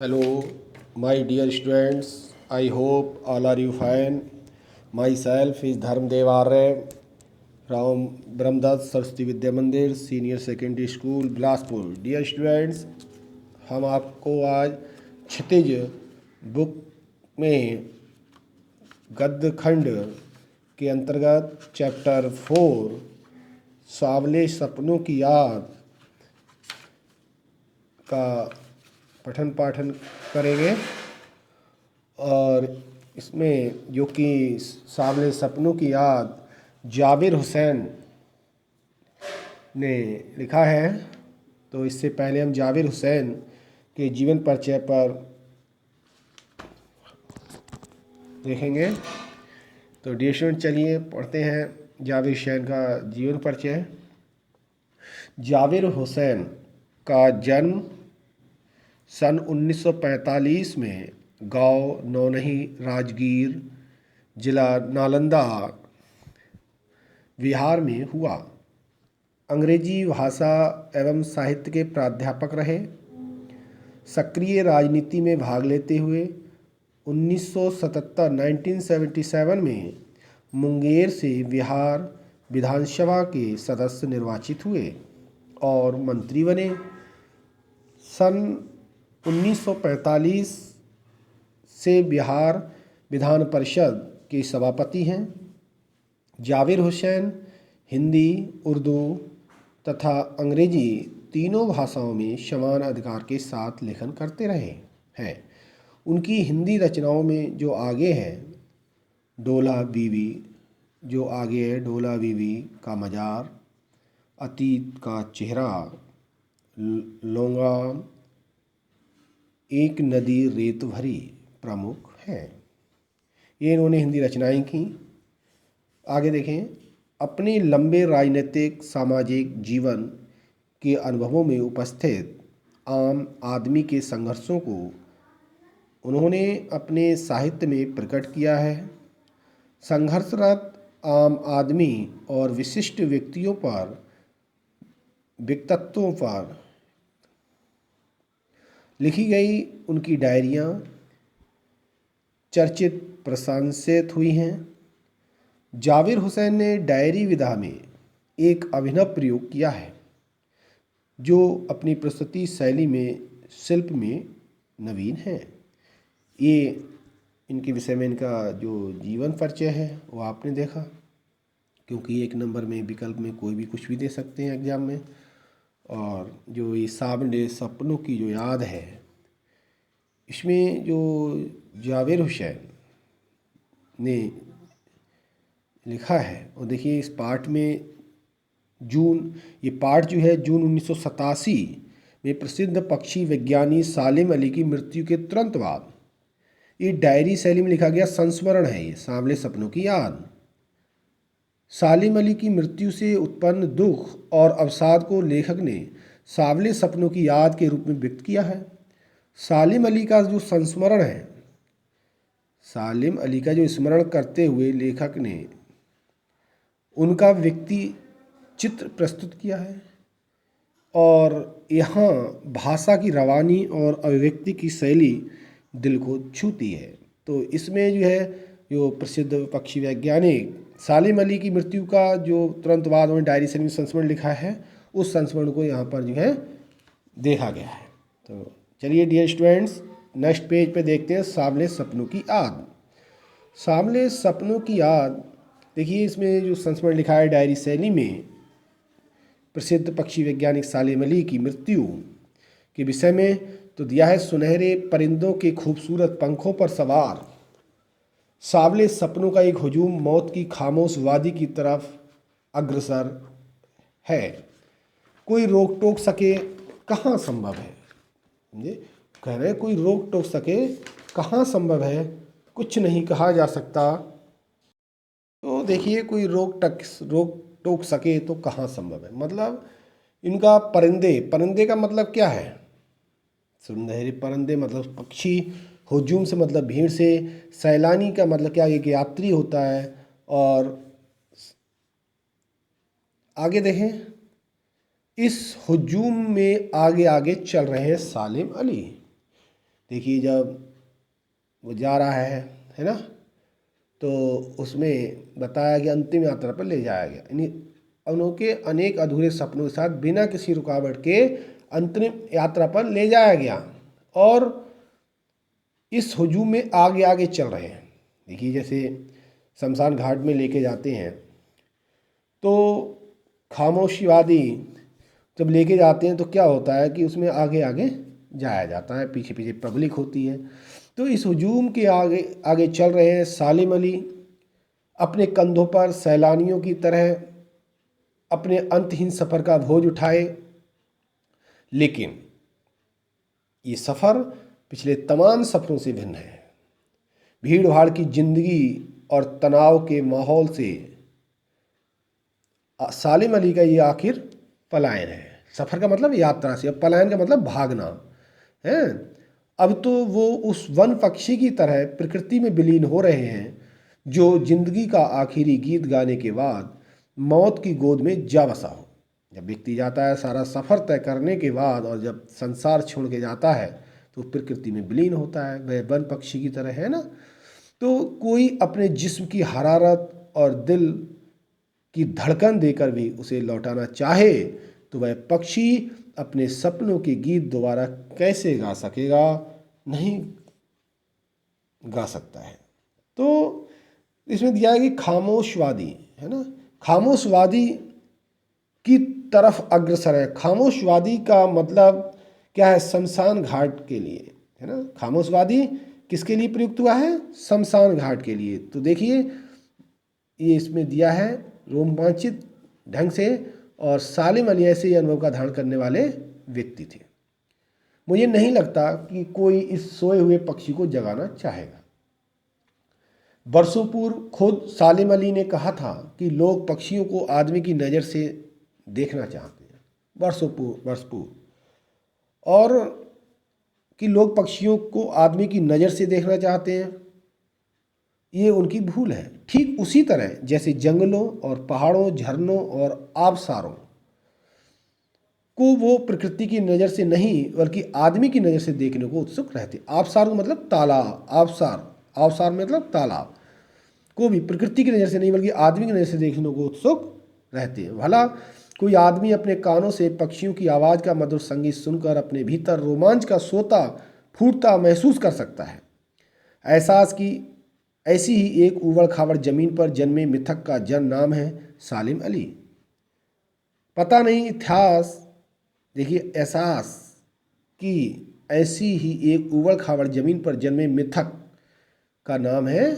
Hello, my dear students. I hope all are you fine. Myself is Dharmdev Arya from Brahmadatta Saraswati Vidya Mandir senior secondary school Bilaspur. Dear students, हम आपको आज क्षितिज book में गद्य खंड के अंतर्गत चैप्टर 4 सांवले सपनों की याद का पठन पाठन करेंगे। और इसमें जो कि सांवले सपनों की याद जाबिर हुसैन ने लिखा है, तो इससे पहले हम जाबिर हुसैन के जीवन परिचय पर देखेंगे। तो डियर स्टूडेंट, चलिए पढ़ते हैं जाबिर हुसैन का जीवन परिचय। जाबिर हुसैन का जन्म सन 1945 में गांव नौनही, राजगीर, जिला नालंदा, बिहार में हुआ। अंग्रेजी भाषा एवं साहित्य के प्राध्यापक रहे। सक्रिय राजनीति में भाग लेते हुए 1977 में मुंगेर से बिहार विधानसभा के सदस्य निर्वाचित हुए और मंत्री बने। सन 1945 से बिहार विधान परिषद के सभापति हैं। जाबिर हुसैन हिंदी, उर्दू तथा अंग्रेजी तीनों भाषाओं में समान अधिकार के साथ लेखन करते रहे हैं। उनकी हिंदी रचनाओं में जो आगे है डोला बीवी, डोला बीवी का मजार, अतीत का चेहरा, लोंगा, एक नदी रेत भरी प्रमुख है। ये इन्होंने हिंदी रचनाएं की। आगे देखें, अपने लंबे राजनीतिक सामाजिक जीवन के अनुभवों में उपस्थित आम आदमी के संघर्षों को उन्होंने अपने साहित्य में प्रकट किया है। संघर्षरत आम आदमी और विशिष्ट व्यक्तित्वों पर लिखी गई उनकी डायरियाँ चर्चित प्रशंसित हुई हैं। जाबिर हुसैन ने डायरी विधा में एक अभिनव प्रयोग किया है जो अपनी प्रस्तुति शैली में शिल्प में नवीन है। ये इनके विषय में इनका जो जीवन परिचय है वो आपने देखा, क्योंकि एक नंबर में विकल्प में कोई भी कुछ भी दे सकते हैं एग्जाम में। और जो ये सांवले सपनों की जो याद है, इसमें जो जाबिर हुसैन ने लिखा है, और देखिए इस पाठ में ये पाठ जो है जून 1987 में प्रसिद्ध पक्षी विज्ञानी सालिम अली की मृत्यु के तुरंत बाद ये डायरी शैली में लिखा गया संस्मरण है। ये सांवले सपनों की याद सालिम अली की मृत्यु से उत्पन्न दुख और अवसाद को लेखक ने सांवले सपनों की याद के रूप में व्यक्त किया है। सालिम अली का जो संस्मरण है, सालिम अली का जो स्मरण करते हुए लेखक ने उनका व्यक्ति चित्र प्रस्तुत किया है। और यहाँ भाषा की रवानी और अभिव्यक्ति की शैली दिल को छूती है। तो इसमें जो है जो प्रसिद्ध पक्षी वैज्ञानिक सालिम अली की मृत्यु का जो तुरंत बाद उन्होंने डायरी शैली में संस्मरण लिखा है, उस संस्मरण को यहाँ पर जो है देखा गया है। तो चलिए डियर स्टूडेंट्स, नेक्स्ट पेज पे देखते हैं सांवले सपनों की याद। सांवले सपनों की याद देखिए, इसमें जो संस्मरण लिखा है डायरी शैली में प्रसिद्ध पक्षी वैज्ञानिक सालिम अली की मृत्यु के विषय में तो दिया है। सुनहरे परिंदों के खूबसूरत पंखों पर सवार सांवले सपनों का एक हुजूम मौत की खामोश वादी की तरफ अग्रसर है। कोई रोक टोक सके कहाँ संभव है, समझे, कह रहे कोई रोक टोक सके कहाँ संभव है, कुछ नहीं कहा जा सकता। तो देखिए, कोई रोक टोक सके तो कहाँ संभव है, मतलब इनका परिंदे का मतलब क्या है, सुनहरे परिंदे मतलब पक्षी, हुजूम से मतलब भीड़ से, सैलानी का मतलब क्या, एक यात्री होता है। और आगे देखें, इस हुजूम में आगे आगे चल रहे हैं सालिम अली। देखिए जब वो जा रहा है ना, तो उसमें बताया गया अंतिम यात्रा पर ले जाया गया, यानी उनके अनेक अधूरे सपनों के साथ बिना किसी रुकावट के अंतिम यात्रा पर ले जाया गया और इस हुजूम में आगे आगे चल रहे हैं। देखिए जैसे शमशान घाट में लेके जाते हैं तो खामोशीवादी जब लेके जाते हैं तो क्या होता है कि उसमें आगे आगे जाया जाता है, पीछे पीछे पब्लिक होती है। तो इस हुजूम के आगे आगे चल रहे हैं सालिम अली, अपने कंधों पर सैलानियों की तरह अपने अंतहीन सफ़र का बोझ उठाए। लेकिन ये सफ़र पिछले तमाम सफ़रों से भिन्न है। भीड़ भाड़ की जिंदगी और तनाव के माहौल से सालिम अली का ये आखिर पलायन है। सफ़र का मतलब यात्रा से, अब पलायन का मतलब भागना है। अब तो वो उस वन पक्षी की तरह प्रकृति में विलीन हो रहे हैं जो जिंदगी का आखिरी गीत गाने के बाद मौत की गोद में जा बसा हो। जब व्यक्ति जाता है सारा सफ़र तय करने के बाद और जब संसार छोड़ के जाता है तो प्रकृति में विलीन होता है, वह वन पक्षी की तरह है ना। तो कोई अपने जिस्म की हरारत और दिल की धड़कन देकर भी उसे लौटाना चाहे तो वह पक्षी अपने सपनों के गीत दोबारा कैसे गा सकेगा? नहीं गा सकता है। तो इसमें दिया है कि खामोशवादी है ना, खामोशवादी की तरफ अग्रसर है। खामोशवादी का मतलब क्या है? शमशान घाट के लिए है ना। खामोशवादी किसके लिए प्रयुक्त हुआ है? शमशान घाट के लिए। तो देखिए ये इसमें दिया है रोमांचित ढंग से, और सालिम अली ऐसे ही अनुभव का धारण करने वाले व्यक्ति थे। मुझे नहीं लगता कि कोई इस सोए हुए पक्षी को जगाना चाहेगा। बरसों पूर्व खुद सालिम अली ने कहा था कि लोग पक्षियों को आदमी की नज़र से देखना चाहते हैं। वर्ष पूर्व और कि लोग पक्षियों को आदमी की नज़र से देखना चाहते हैं, ये उनकी भूल है। ठीक उसी तरह जैसे जंगलों और पहाड़ों, झरनों और आबशारों को वो प्रकृति की नज़र से नहीं बल्कि आदमी की नज़र से देखने को उत्सुक रहते। आबशार को मतलब तालाब, आबशार मतलब तालाब को भी प्रकृति की नज़र से नहीं बल्कि आदमी की नज़र से देखने को उत्सुक रहते हैं। भला कोई आदमी अपने कानों से पक्षियों की आवाज़ का मधुर संगीत सुनकर अपने भीतर रोमांच का सोता फूटता महसूस कर सकता है। एहसास की ऐसी ही एक उबड़ खाबड़ जमीन पर जन्मे मिथक का जन्म नाम है सालिम अली। पता नहीं इतिहास, देखिए एहसास की ऐसी ही एक उबड़ खाबड़ जमीन पर जन्मे मिथक का नाम है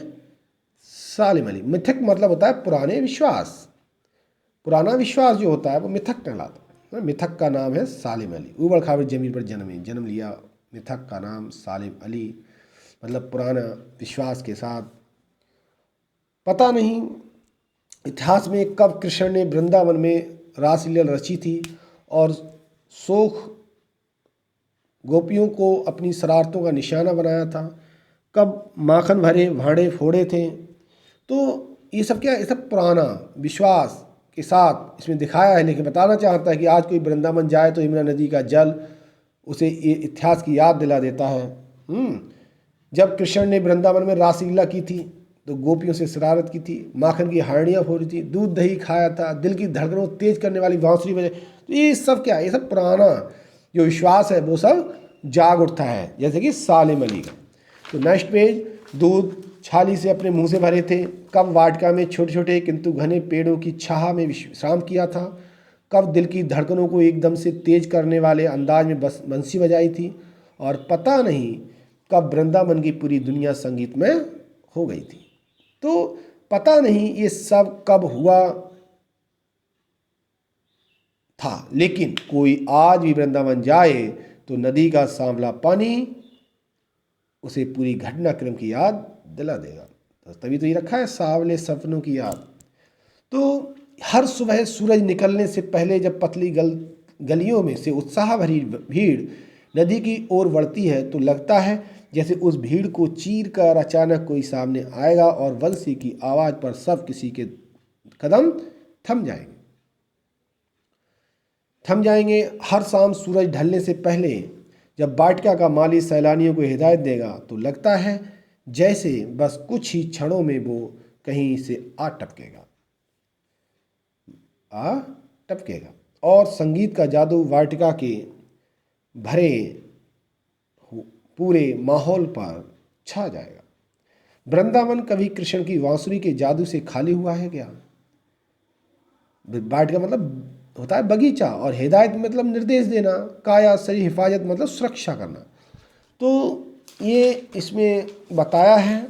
सालिम अली। मिथक मतलब होता है पुराने विश्वास। पुराना विश्वास जो होता है वो मिथक कहलाता है। मिथक का नाम है सालिम अली। उबड़ खाबड़ जमीन पर जन्म लिया मिथक का नाम सालिम अली, मतलब पुराना विश्वास के साथ। पता नहीं इतिहास में कब कृष्ण ने वृंदावन में रासलीला रची थी और शोक गोपियों को अपनी शरारतों का निशाना बनाया था, कब माखन भरे भांडे फोड़े थे। तो ये सब क्या, ये सब पुराना विश्वास के साथ इसमें दिखाया है। लेकिन बताना चाहता है कि आज कोई वृंदावन जाए तो यमुना नदी का जल उसे ये इतिहास की याद दिला देता है। जब कृष्ण ने वृंदावन में रासलीला की थी तो गोपियों से शरारत की थी, माखन की हांडियाँ फोड़ी थी, दूध दही खाया था, दिल की धड़कनों तेज करने वाली बांसुरी बजे। तो ये सब क्या, ये सब पुराना जो विश्वास है वो सब जाग उठता है, जैसे कि सालिम अली का। तो नेक्स्ट पेज, दूध छाली से अपने मुंह से भरे थे, कब वाटिका में छोटे छोटे किंतु घने पेड़ों की छाह में विश्राम किया था, कब दिल की धड़कनों को एकदम से तेज करने वाले अंदाज में बंसी बजाई थी, और पता नहीं कब वृंदावन की पूरी दुनिया संगीत में हो गई थी। तो पता नहीं ये सब कब हुआ था, लेकिन कोई आज भी वृंदावन जाए तो नदी का सांवला पानी उसे पूरी घटनाक्रम की याद दिला देगा। तो तभी तो ये रखा है सांवले सपनों की याद। तो हर सुबह सूरज निकलने से पहले जब पतली गलियों में से उत्साह भरी भीड़ नदी की ओर बढ़ती है तो लगता है जैसे उस भीड़ को चीर कर अचानक कोई सामने आएगा और बंसी की आवाज़ पर सब किसी के कदम थम जाएंगे। हर शाम सूरज ढलने से पहले जब वाटिका का माली सैलानियों को हिदायत देगा तो लगता है जैसे बस कुछ ही क्षणों में वो कहीं से आ टपकेगा और संगीत का जादू वाटिका के भरे पूरे माहौल पर छा जाएगा। वृंदावन कभी कृष्ण की बांसुरी के जादू से खाली हुआ है क्या? वाटिका मतलब होता है बगीचा, और हिदायत मतलब निर्देश देना, काया शरीर हिफाजत मतलब सुरक्षा करना। तो ये इसमें बताया है।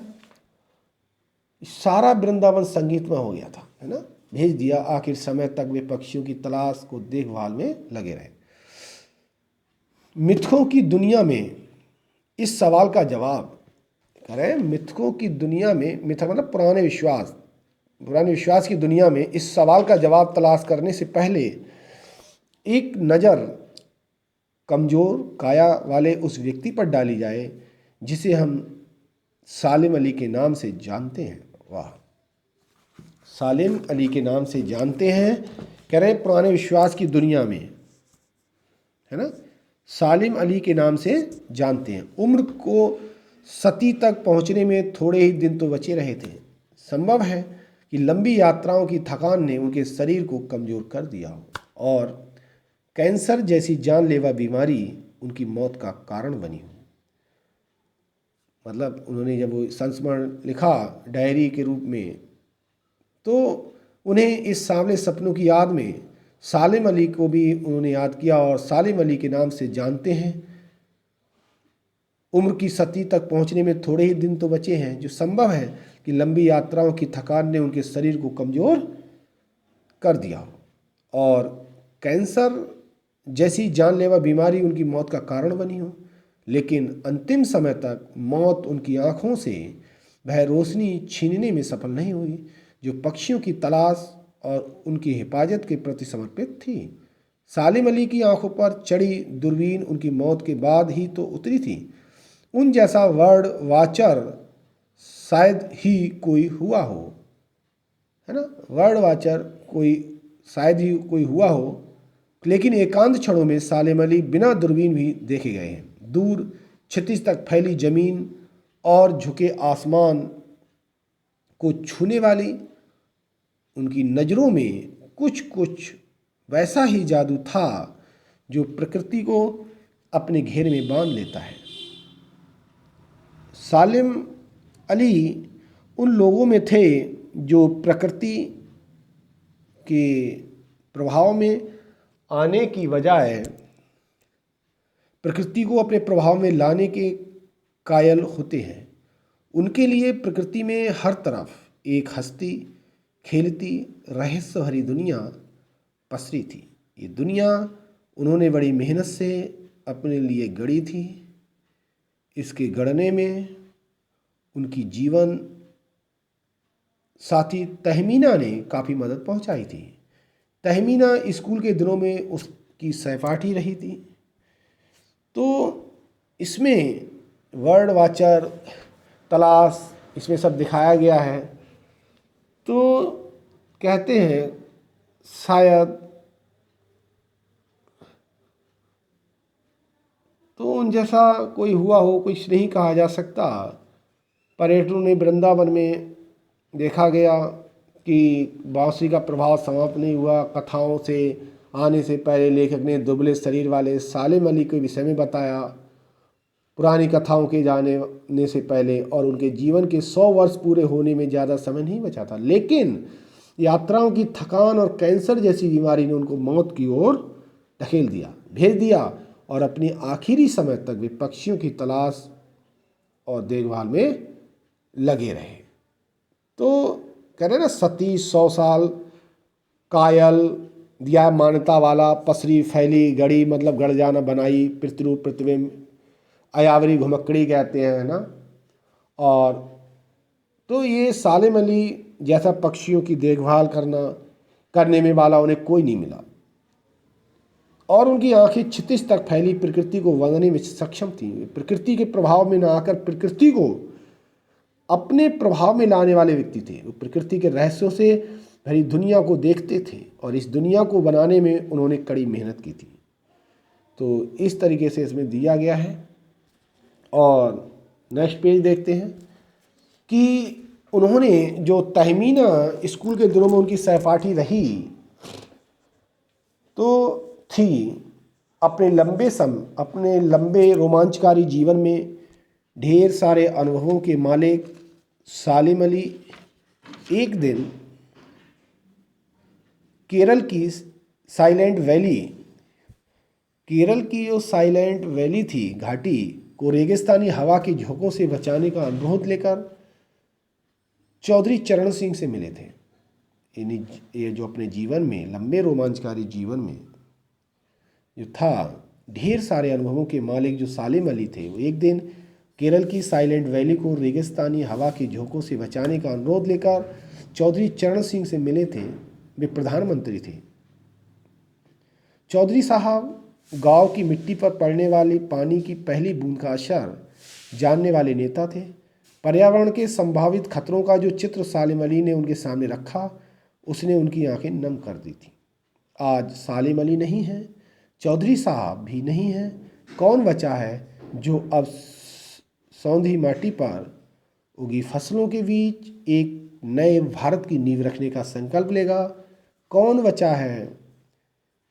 सारा वृंदावन संगीत में हो गया था, है ना। भेज दिया, आखिर समय तक वे पक्षियों की तलाश को देखभाल में लगे रहे। मिथकों की दुनिया में इस सवाल का जवाब करें। मिथकों की दुनिया में, मिथक मतलब पुराने विश्वास की दुनिया में इस सवाल का जवाब तलाश करने से पहले एक नज़र कमज़ोर काया वाले उस व्यक्ति पर डाली जाए जिसे हम सालिम अली के नाम से जानते हैं। वाह, सालिम अली के नाम से जानते हैं, कह रहे पुराने विश्वास की दुनिया में, है ना, सालिम अली के नाम से जानते हैं। उम्र को सती तक पहुंचने में थोड़े ही दिन तो बचे रहे थे। संभव है कि लंबी यात्राओं की थकान ने उनके शरीर को कमज़ोर कर दिया हो और कैंसर जैसी जानलेवा बीमारी उनकी मौत का कारण बनी हो। मतलब उन्होंने जब वो संस्मरण लिखा डायरी के रूप में, तो उन्हें इस सांवले सपनों की याद में सालिम अली को भी उन्होंने याद किया और सालिम अली के नाम से जानते हैं। उम्र की सती तक पहुंचने में थोड़े ही दिन तो बचे हैं, जो संभव है कि लंबी यात्राओं की थकान ने उनके शरीर को कमज़ोर कर दिया हो और कैंसर जैसी जानलेवा बीमारी उनकी मौत का कारण बनी हो। लेकिन अंतिम समय तक मौत उनकी आँखों से वह रोशनी छीनने में सफल नहीं हुई जो पक्षियों की तलाश और उनकी हिफाजत के प्रति समर्पित थी। सालिम अली की आंखों पर चढ़ी दूरबीन उनकी मौत के बाद ही तो उतरी थी। उन जैसा वर्ड वाचर शायद ही कोई हुआ हो, है ना, वर्ड वाचर शायद ही कोई हुआ हो। लेकिन एकांत क्षणों में सालिम अली बिना दूरबीन भी देखे गए हैं। दूर क्षितिज तक फैली जमीन और झुके आसमान को छूने वाली उनकी नज़रों में कुछ वैसा ही जादू था जो प्रकृति को अपने घेरे में बांध लेता है। सालिम अली उन लोगों में थे जो प्रकृति के प्रभाव में आने की बजाय प्रकृति को अपने प्रभाव में लाने के कायल होते हैं। उनके लिए प्रकृति में हर तरफ एक हंसती खेलती रहस्य भरी दुनिया पसरी थी। ये दुनिया उन्होंने बड़ी मेहनत से अपने लिए गढ़ी थी। इसके गढ़ने में उनकी जीवन साथी तहमीना ने काफ़ी मदद पहुंचाई थी। तहमीना स्कूल के दिनों में उसकी सहपाठी रही थी। तो इसमें वर्ड वाचर तलाश इसमें सब दिखाया गया है। तो कहते हैं शायद तो उन जैसा कोई हुआ हो, कुछ नहीं कहा जा सकता। पर्यटकों ने वृंदावन में देखा गया कि बांसुरी का प्रभाव समाप्त नहीं हुआ। कथाओं से आने से पहले लेखक ने दुबले शरीर वाले सालिम अली के विषय में बताया, पुरानी कथाओं के जाने से पहले, और उनके जीवन के 100 वर्ष पूरे होने में ज़्यादा समय नहीं बचा था। लेकिन यात्राओं की थकान और कैंसर जैसी बीमारी ने उनको मौत की ओर भेज दिया और अपनी आखिरी समय तक वे पक्षियों की तलाश और देखभाल में लगे रहे। तो कह रहे ना, सती 100 साल, कायल दिया मान्यता वाला, पसरी फैली गढ़ी मतलब गढ़ जाना, बनाई प्रतिरूप प्रतिबिंब, अयावरी घुमक्कड़ी कहते हैं, है ना। और तो ये सालिम अली जैसा पक्षियों की देखभाल करने में वाला उन्हें कोई नहीं मिला और उनकी आंखें क्षितिज तक फैली प्रकृति को वंदने में सक्षम थी। प्रकृति के प्रभाव में न आकर प्रकृति को अपने प्रभाव में लाने वाले व्यक्ति थे। वो प्रकृति के रहस्यों से भरी दुनिया को देखते थे और इस दुनिया को बनाने में उन्होंने कड़ी मेहनत की थी। तो इस तरीके से इसमें दिया गया है। और नेक्स्ट पेज देखते हैं कि उन्होंने जो तहमीना स्कूल के दिनों में उनकी सहपाठी रही तो थी, अपने लंबे रोमांचकारी जीवन में ढेर सारे अनुभवों के मालिक सालिम अली एक दिन केरल की जो साइलेंट वैली थी, घाटी को रेगिस्तानी हवा की झोंकों से बचाने का अनुरोध लेकर चौधरी चरण सिंह से मिले थे। ये जो अपने जीवन में, लंबे रोमांचकारी जीवन में जो था, ढेर सारे अनुभवों के मालिक जो सालिम अली थे, वो एक दिन केरल की साइलेंट वैली को रेगिस्तानी हवा की झोंकों से बचाने का अनुरोध लेकर चौधरी चरण सिंह से मिले थे। वे प्रधानमंत्री थे। चौधरी साहब गांव की मिट्टी पर पड़ने वाली पानी की पहली बूंद का असर जानने वाले नेता थे। पर्यावरण के संभावित खतरों का जो चित्र सालिम अली ने उनके सामने रखा, उसने उनकी आंखें नम कर दी थी। आज सालिम अली नहीं है, चौधरी साहब भी नहीं है। कौन बचा है जो अब सौंधी माटी पर उगी फसलों के बीच एक नए भारत की नींव रखने का संकल्प लेगा? कौन बचा है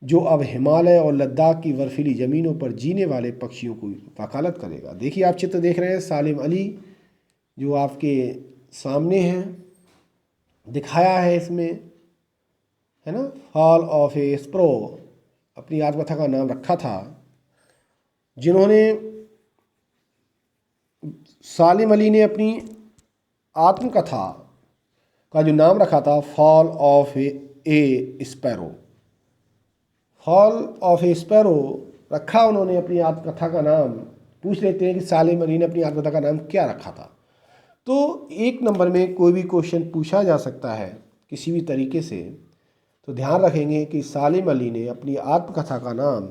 जो अब हिमालय और लद्दाख की बर्फीली ज़मीनों पर जीने वाले पक्षियों की वकालत करेगा? देखिए, आप चित्र देख रहे हैं, सालिम अली जो आपके सामने हैं, दिखाया है इसमें, है ना, फॉल ऑफ ए स्प्रो अपनी आत्मकथा का नाम रखा था, जिन्होंने सालिम अली ने अपनी आत्मकथा का जो नाम रखा था fall of A sparrow. Fall of A sparrow रखा उन्होंने अपनी आत्मकथा का नाम। पूछ लेते हैं कि सालिम अली ने अपनी आत्मकथा का नाम क्या रखा था। तो एक नंबर में कोई भी क्वेश्चन पूछा जा सकता है किसी भी तरीके से, तो ध्यान रखेंगे कि सालिम अली ने अपनी आत्मकथा का नाम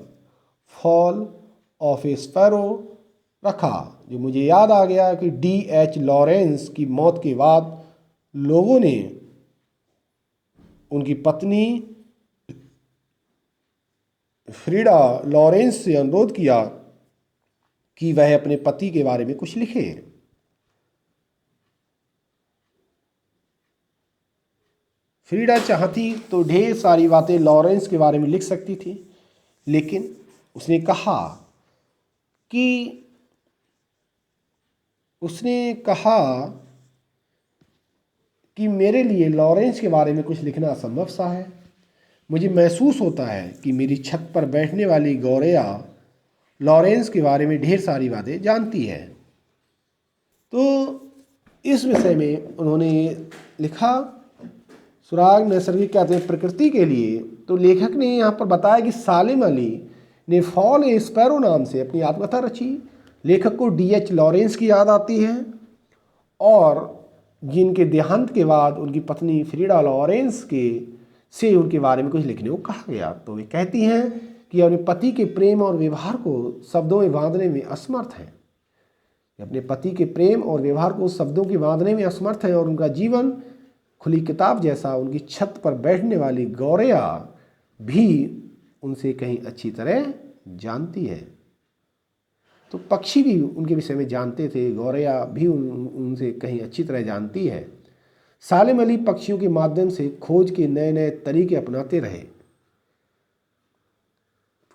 फॉल ऑफ ए स्पैरो रखा। जो मुझे याद आ गया कि D.H. लॉरेंस की मौत के बाद लोगों ने उनकी पत्नी फ्रीडा लॉरेंस से अनुरोध किया कि वह अपने पति के बारे में कुछ लिखे। फ्रीडा चाहती तो ढेर सारी बातें लॉरेंस के बारे में लिख सकती थी, लेकिन उसने कहा कि मेरे लिए लॉरेंस के बारे में कुछ लिखना असंभव सा है। मुझे महसूस होता है कि मेरी छत पर बैठने वाली गौरैया लॉरेंस के बारे में ढेर सारी बातें जानती है। तो इस विषय में उन्होंने लिखा, सुराग नैसर्गिक कहते हैं प्रकृति के लिए। तो लेखक ने यहाँ पर बताया कि सालिम अली ने फॉल ए स्पैरो नाम से अपनी आत्मकथा रची। लेखक को D.H. लॉरेंस की याद आती है और जिनके देहांत के बाद उनकी पत्नी फ्रीडा लॉरेंस से उनके बारे में कुछ लिखने को कहा गया। तो वे कहती हैं कि अपने पति के प्रेम और व्यवहार को शब्दों में बांधने में असमर्थ हैं। अपने पति के प्रेम और व्यवहार को शब्दों के बांधने में असमर्थ है और उनका जीवन खुली किताब जैसा उनकी छत पर बैठने वाली गौरैया भी उनसे कहीं अच्छी तरह जानती है। तो पक्षी भी उनके विषय में जानते थे, गौरैया भी उनसे कहीं अच्छी तरह जानती है। सालिम अली पक्षियों के माध्यम से खोज के नए नए तरीके अपनाते रहे।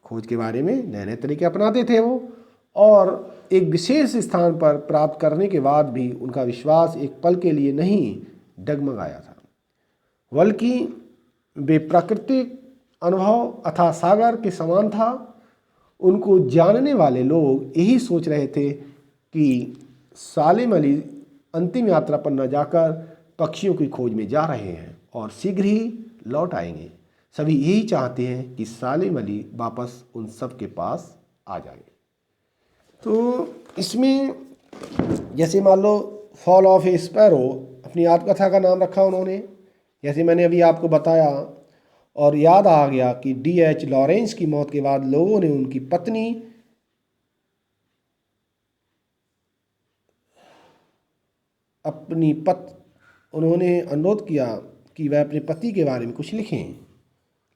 खोज के बारे में नए नए तरीके अपनाते थे वो, और एक विशेष स्थान पर प्राप्त करने के बाद भी उनका विश्वास एक पल के लिए नहीं डगमगाया था, बल्कि वे प्राकृतिक अनुभव अथाह सागर के समान था। उनको जानने वाले लोग यही सोच रहे थे कि सालिम अली अंतिम यात्रा पर न जाकर पक्षियों की खोज में जा रहे हैं और शीघ्र ही लौट आएंगे। सभी यही चाहते हैं कि सालिम अली वापस उन सब के पास आ जाए। तो इसमें जैसे मान लो फॉल ऑफ ए स्पैरो अपनी आत्मकथा का नाम रखा उन्होंने, जैसे मैंने अभी आपको बताया, और याद आ गया कि D.H. लॉरेंस की मौत के बाद लोगों ने उनकी पत्नी उन्होंने अनुरोध किया कि वह अपने पति के बारे में कुछ लिखें।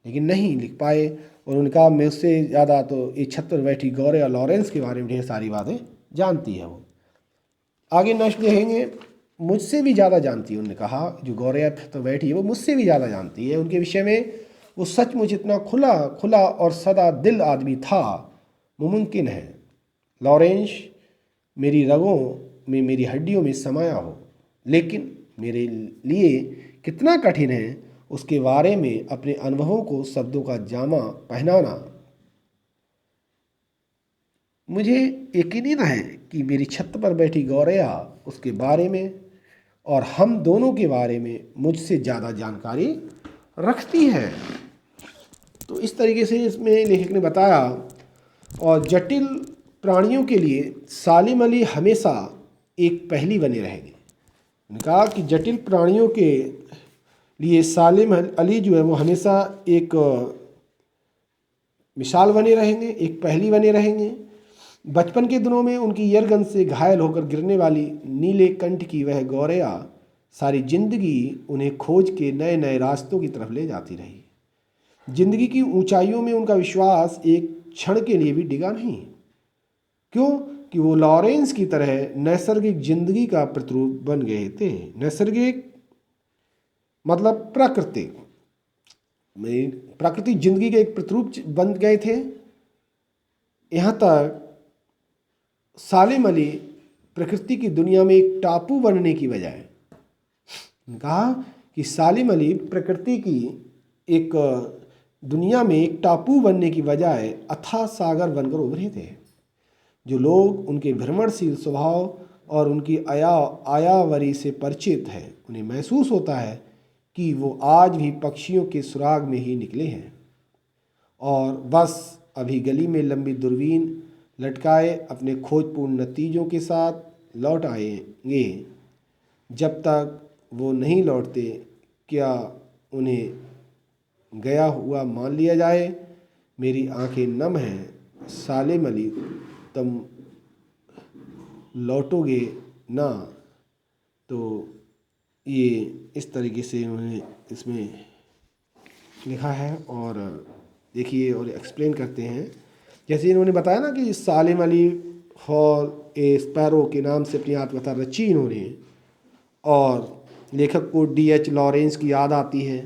लेकिन नहीं लिख पाए। और उन्होंने कहा मुझसे ज़्यादा तो ये छत पर बैठी गौरया लॉरेंस के बारे में ढेर सारी बातें जानती है। वो आगे नेक्स्ट देखेंगे, मुझसे भी ज़्यादा जानती है। उन्होंने कहा जो गौरया तो बैठी है वो मुझसे भी ज़्यादा जानती है उनके विषय में। वो सचमुच इतना खुला खुला और सदा दिल आदमी था, मुमकिन है लॉरेंस मेरी रगों में मेरी हड्डियों में समाया हो, लेकिन मेरे लिए कितना कठिन है उसके बारे में अपने अनुभवों को शब्दों का जामा पहनाना। मुझे यकीन है कि मेरी छत पर बैठी गौरया उसके बारे में और हम दोनों के बारे में मुझसे ज़्यादा जानकारी रखती है। तो इस तरीके से इसमें लेखक ने बताया। और जटिल प्राणियों के लिए सालिम अली हमेशा एक पहेली बने रहेंगे। उन्होंने कहा कि जटिल प्राणियों के लिए सालिम अली जो है वो हमेशा एक मिसाल बने रहेंगे, एक पहेली बने रहेंगे। बचपन के दिनों में उनकी एयरगन से घायल होकर गिरने वाली नीले कंठ की वह गौरया सारी जिंदगी उन्हें खोज के नए नए रास्तों की तरफ ले जाती रही। जिंदगी की ऊंचाइयों में उनका विश्वास एक क्षण के लिए भी डिगा नहीं। क्यों कि वो लॉरेंस की तरह नैसर्गिक जिंदगी का प्रतिरूप बन गए थे। नैसर्गिक मतलब प्राकृतिक, प्राकृतिक जिंदगी के एक प्रतिरूप बन गए थे। यहाँ तक सालिम अली प्रकृति की दुनिया में एक टापू बनने की बजाय, कहा कि सालिम अली प्रकृति की एक दुनिया में एक टापू बनने की बजाय अथाह सागर बनकर उभरे थे। जो लोग उनके भ्रमणशील स्वभाव और उनकी आयावरी से परिचित हैं उन्हें महसूस होता है कि वो आज भी पक्षियों के सुराग में ही निकले हैं और बस अभी गली में लंबी दूरबीन लटकाए अपने खोजपूर्ण नतीजों के साथ लौट आएंगे। जब तक वो नहीं लौटते क्या उन्हें गया हुआ मान लिया जाए। मेरी आंखें नम हैं सालिम अली, तुम लौटोगे ना। तो ये इस तरीके से उन्होंने इसमें लिखा है। और देखिए और एक्सप्लेन करते हैं। जैसे इन्होंने बताया ना कि सालिम अली और ए स्पैरो के नाम से अपनी आत्मकथा रची इन्होंने, और लेखक को D.H. लॉरेंस की याद आती है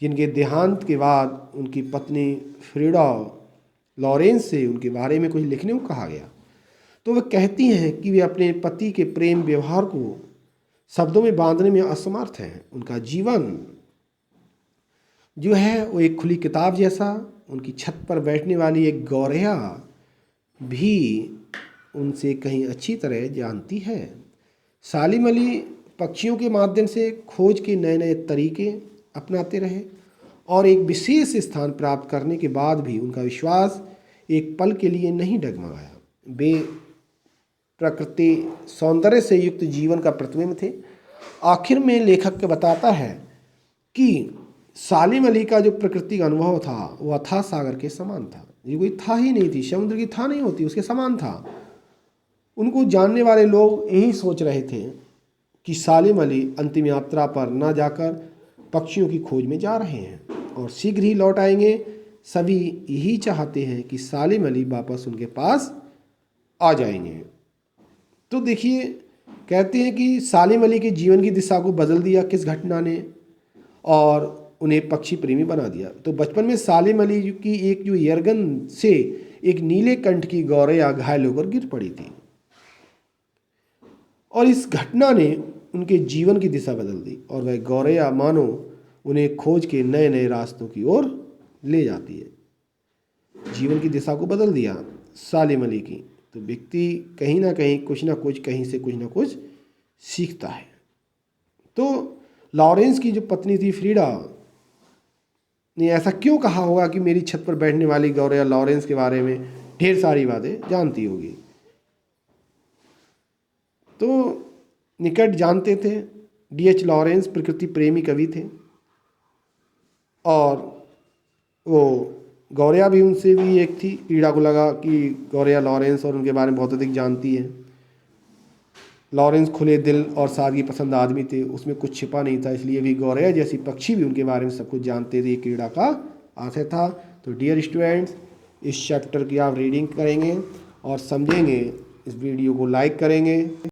जिनके देहांत के बाद उनकी पत्नी फ्रीडा लॉरेंस से उनके बारे में कुछ लिखने को कहा गया। तो वह कहती हैं कि वे अपने पति के प्रेम व्यवहार को शब्दों में बांधने में असमर्थ हैं। उनका जीवन जो है वो एक खुली किताब जैसा, उनकी छत पर बैठने वाली एक गौरया भी उनसे कहीं अच्छी तरह जानती है। सालिम अली पक्षियों के माध्यम से खोज के नए नए तरीके अपनाते रहे और एक विशेष स्थान प्राप्त करने के बाद भी उनका विश्वास एक पल के लिए नहीं डगमगाया। वे प्रकृति सौंदर्य से युक्त जीवन का प्रतिबिंब थे। आखिर में लेखक के बताता है कि सालिम अली का जो प्रकृति का अनुभव था वो अथाह सागर के समान था। ये कोई था ही नहीं थी, समुद्र की था नहीं होती, उसके समान था। उनको जानने वाले लोग यही सोच रहे थे कि सालिम अली अंतिम यात्रा पर न जाकर पक्षियों की खोज में जा रहे हैं और शीघ्र ही लौट आएंगे। सभी यही चाहते हैं कि सालिम अली वापस उनके पास आ जाएंगे। तो देखिए कहते हैं कि सालिम अली के जीवन की दिशा को बदल दिया किस घटना ने, और उन्हें पक्षी प्रेमी बना दिया। तो बचपन में सालिम अली की एक जो एयरगन से एक नीले कंठ की गौरया घायल होकर गिर पड़ी थी और इस घटना ने उनके जीवन की दिशा बदल दी और वह गौरया मानो उन्हें खोज के नए नए रास्तों की ओर ले जाती है। जीवन की दिशा को बदल दिया सालिम अली की। तो व्यक्ति कहीं ना कहीं कुछ ना कुछ कहीं से कुछ ना कुछ सीखता है। तो लॉरेंस की जो पत्नी थी फ्रीडा ने ऐसा क्यों कहा होगा कि मेरी छत पर बैठने वाली गौरया लॉरेंस के बारे में ढेर सारी बातें जानती होगी। तो निकट जानते थे। D.H. लॉरेंस प्रकृति प्रेमी कवि थे और वो गौरया भी उनसे भी एक थी। पीड़ा को लगा कि गौरया लॉरेंस और उनके बारे में बहुत अधिक जानती है। लॉरेंस खुले दिल और सादगी पसंद आदमी थे, उसमें कुछ छिपा नहीं था, इसलिए भी गौरया जैसी पक्षी भी उनके बारे में सब कुछ जानते थे। ये क्रीड़ा का आशय था। तो डियर स्टूडेंट्स, इस चैप्टर की आप रीडिंग करेंगे और समझेंगे, इस वीडियो को लाइक करेंगे।